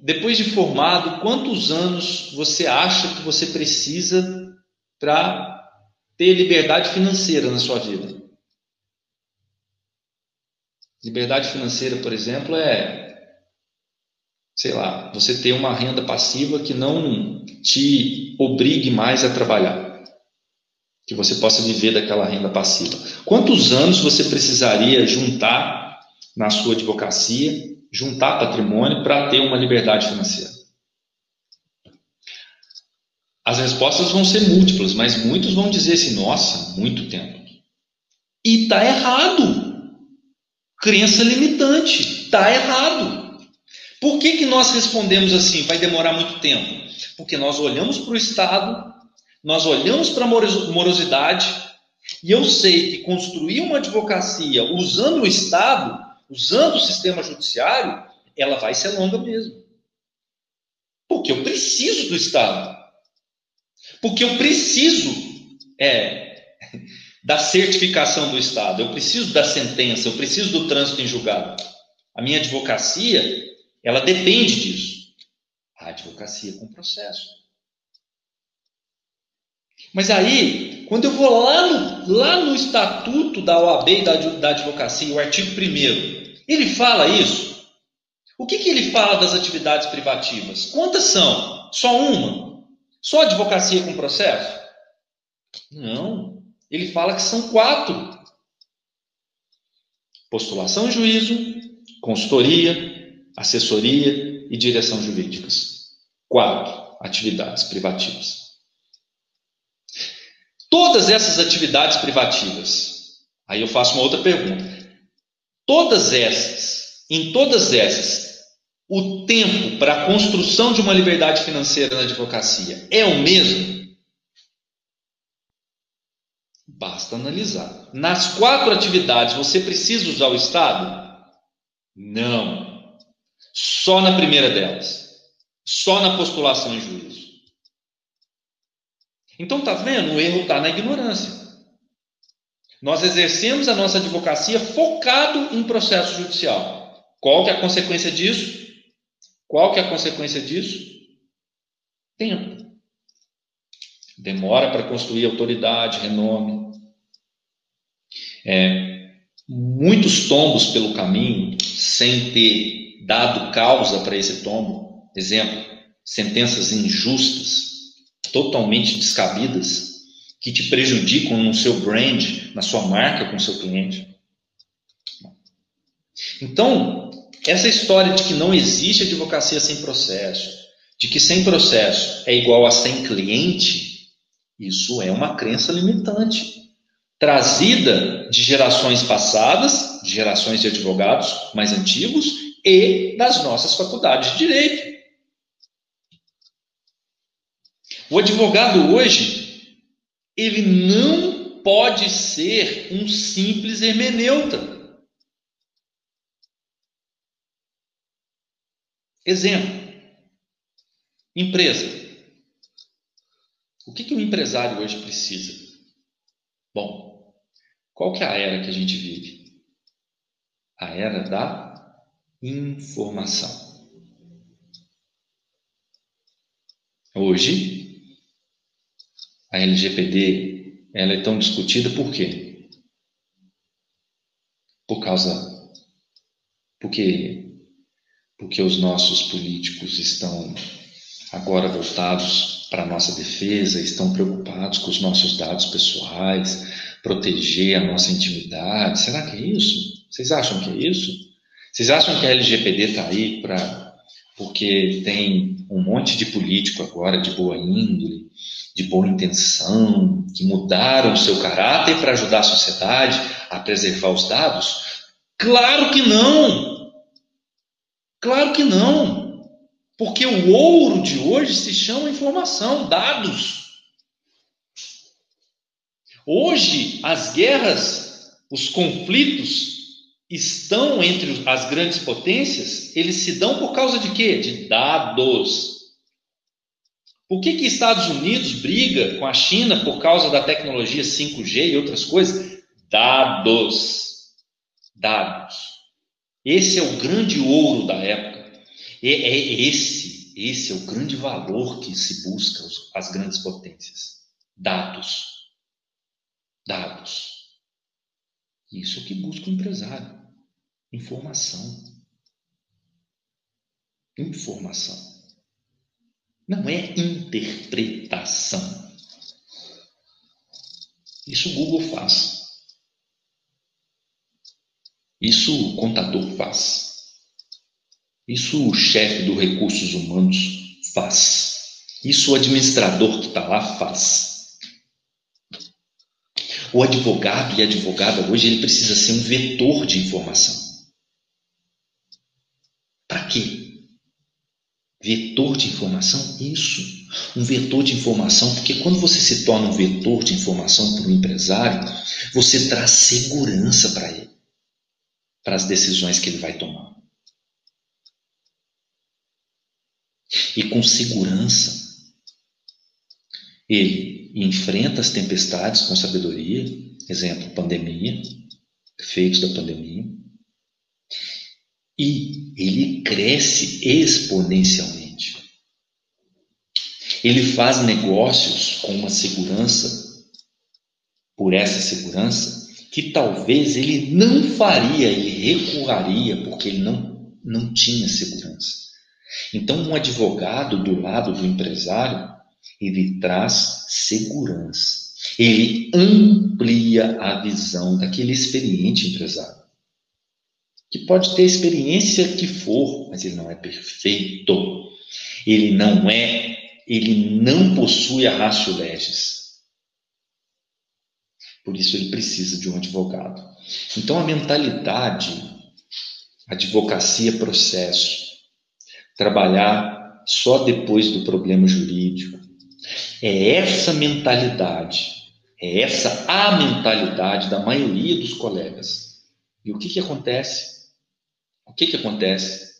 depois de formado, quantos anos você acha que você precisa para ter liberdade financeira na sua vida? Liberdade financeira, por exemplo, sei lá, você ter uma renda passiva que não te obrigue mais a trabalhar, que você possa viver daquela renda passiva. Quantos anos você precisaria juntar na sua advocacia, juntar patrimônio para ter uma liberdade financeira? As respostas vão ser múltiplas, mas muitos vão dizer assim, nossa, muito tempo. E está errado. Crença limitante, está errado. Por que nós respondemos assim, vai demorar muito tempo? Porque nós olhamos para o Estado, nós olhamos para a morosidade, e eu sei que construir uma advocacia usando o Estado, usando o sistema judiciário, ela vai ser longa mesmo. Porque eu preciso do Estado. Porque eu preciso da certificação do Estado, eu preciso da sentença, eu preciso do trânsito em julgado. A minha advocacia, ela depende disso. A advocacia com processo. Mas aí, quando eu vou lá no estatuto da OAB e da advocacia, o artigo 1º, ele fala isso. O que ele fala das atividades privativas? Quantas são? Só uma? Só advocacia com processo? Não. Ele fala que são 4. Postulação e juízo, consultoria, assessoria e direção jurídicas. 4 atividades privativas. Todas essas atividades privativas, aí eu faço uma outra pergunta. Em todas essas, o tempo para a construção de uma liberdade financeira na advocacia é o mesmo? Basta analisar. Nas 4 atividades, você precisa usar o Estado? Não. Só na primeira delas. Só na postulação e juízo. Então, tá vendo? O erro está na ignorância. Nós exercemos a nossa advocacia focado em processo judicial. Qual que é a consequência disso? Tempo. Demora para construir autoridade, renome. Muitos tombos pelo caminho, sem ter dado causa para esse tombo. Exemplo, sentenças injustas, totalmente descabidas, que te prejudicam no seu brand, na sua marca com o seu cliente. Então, essa história de que não existe advocacia sem processo, de que sem processo é igual a sem cliente, isso é uma crença limitante, trazida de gerações passadas, de gerações de advogados mais antigos e das nossas faculdades de direito. O advogado hoje, ele não pode ser um simples hermeneuta. Exemplo, empresa. O que um empresário hoje precisa? Bom, qual que é a era que a gente vive? A era da informação. Hoje, a LGPD, ela é tão discutida por quê? Porque os nossos políticos estão agora voltados para a nossa defesa, estão preocupados com os nossos dados pessoais, proteger a nossa intimidade. Será que é isso? Vocês acham que é isso? Vocês acham que a LGPD está aí porque tem um monte de político agora de boa índole, de boa intenção, que mudaram o seu caráter para ajudar a sociedade a preservar os dados? Claro que não! Claro que não! Porque o ouro de hoje se chama informação, dados. Hoje, as guerras, os conflitos estão entre as grandes potências, eles se dão por causa de quê? De dados. Por que Estados Unidos briga com a China por causa da tecnologia 5G e outras coisas? Dados. Esse é o grande ouro da época. Esse é o grande valor que se busca as grandes potências. Dados. Isso é o que busca o empresário. Informação. Não é interpretação. Isso o Google faz. Isso o contador faz. Isso o chefe dos recursos humanos faz. Isso o administrador que está lá faz. O advogado e a advogada hoje ele precisa ser um vetor de informação. Para quê? Vetor de informação? Isso. Um vetor de informação, porque quando você se torna um vetor de informação para o empresário, você traz segurança para ele, para as decisões que ele vai tomar. E com segurança, ele enfrenta as tempestades com sabedoria, exemplo, pandemia, efeitos da pandemia, e ele cresce exponencialmente. Ele faz negócios com uma segurança, por essa segurança, que talvez ele não faria, ele recuaria, porque ele não tinha segurança. Então, um advogado do lado do empresário, ele traz segurança. Ele amplia a visão daquele experiente empresário. Que pode ter a experiência que for, mas ele não é perfeito. Ele não possui a ratio legis. Por isso ele precisa de um advogado. Então a mentalidade, advocacia, processo, trabalhar só depois do problema jurídico, é essa mentalidade, a mentalidade da maioria dos colegas. E o que acontece? O que acontece?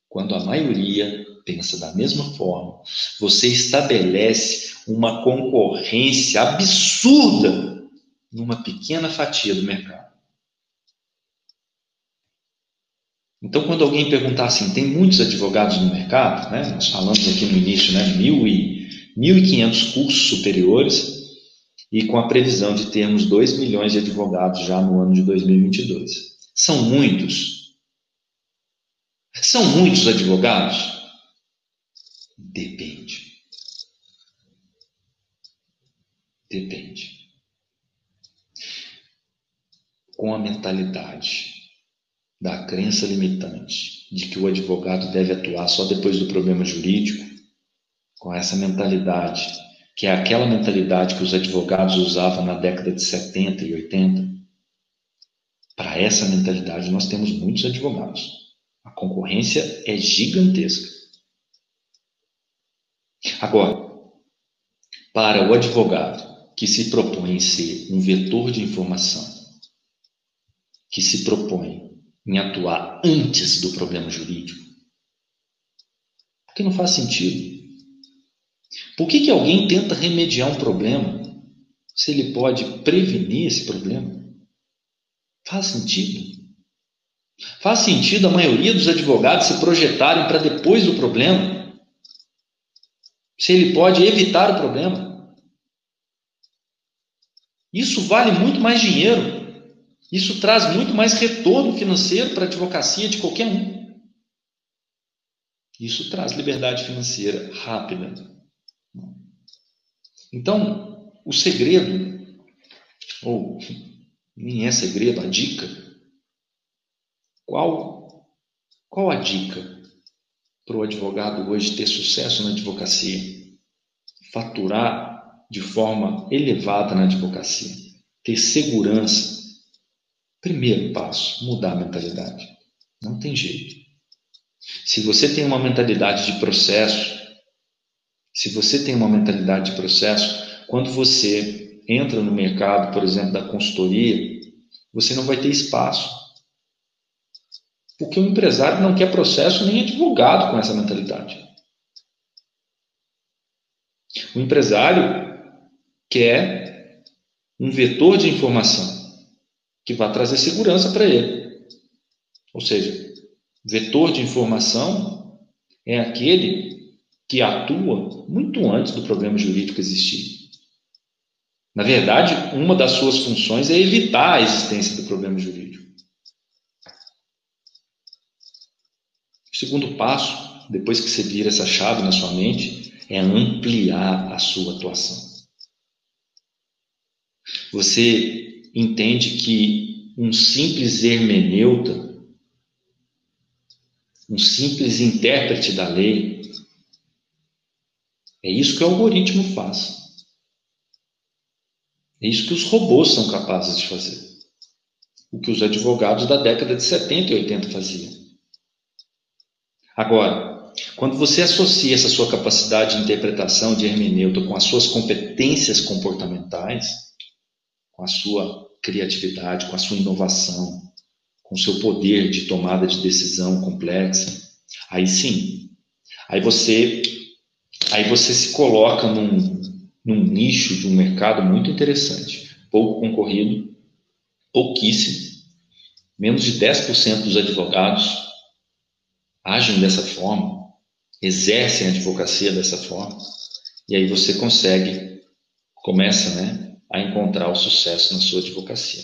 Quando a maioria pensa da mesma forma, você estabelece uma concorrência absurda numa pequena fatia do mercado. Então, quando alguém perguntar assim, tem muitos advogados no mercado, né? Nós falamos aqui no início, né? 1.500 cursos superiores e com a previsão de termos 2 milhões de advogados já no ano de 2022. São muitos? São muitos advogados? Depende. Com a mentalidade da crença limitante de que o advogado deve atuar só depois do problema jurídico, com essa mentalidade, que é aquela mentalidade que os advogados usavam na década de 70 e 80, para essa mentalidade nós temos muitos advogados. A concorrência é gigantesca. Agora, para o advogado que se propõe em ser um vetor de informação, que se propõe em atuar antes do problema jurídico, porque não faz sentido. Por que alguém tenta remediar um problema se ele pode prevenir esse problema? Faz sentido? Faz sentido a maioria dos advogados se projetarem para depois do problema, se ele pode evitar o problema? Isso vale muito mais dinheiro. Isso traz muito mais retorno financeiro para a advocacia de qualquer um. Isso traz liberdade financeira rápida. Então, o segredo, ou nem é segredo, a dica, qual a dica para o advogado hoje ter sucesso na advocacia? Faturar de forma elevada na advocacia, ter segurança. Primeiro passo, mudar a mentalidade. Não tem jeito. Se você tem uma mentalidade de processo, quando você entra no mercado, por exemplo, da consultoria, você não vai ter espaço. Porque o empresário não quer processo nem advogado com essa mentalidade. O empresário quer um vetor de informação que vai trazer segurança para ele. Ou seja, vetor de informação é aquele que atua muito antes do problema jurídico existir. Na verdade, uma das suas funções é evitar a existência do problema jurídico. O segundo passo, depois que você vira essa chave na sua mente, é ampliar a sua atuação. Você entende que um simples hermeneuta, um simples intérprete da lei, é isso que o algoritmo faz. É isso que os robôs são capazes de fazer. O que os advogados da década de 70 e 80 faziam. Agora, quando você associa essa sua capacidade de interpretação, de hermeneuta, com as suas competências comportamentais, com a sua criatividade, com a sua inovação, com o seu poder de tomada de decisão complexa, aí sim, aí você se coloca num nicho de um mercado muito interessante, pouco concorrido, pouquíssimo, menos de 10% dos advogados agem dessa forma, exercem a advocacia dessa forma, e aí você começa, a encontrar o sucesso na sua advocacia.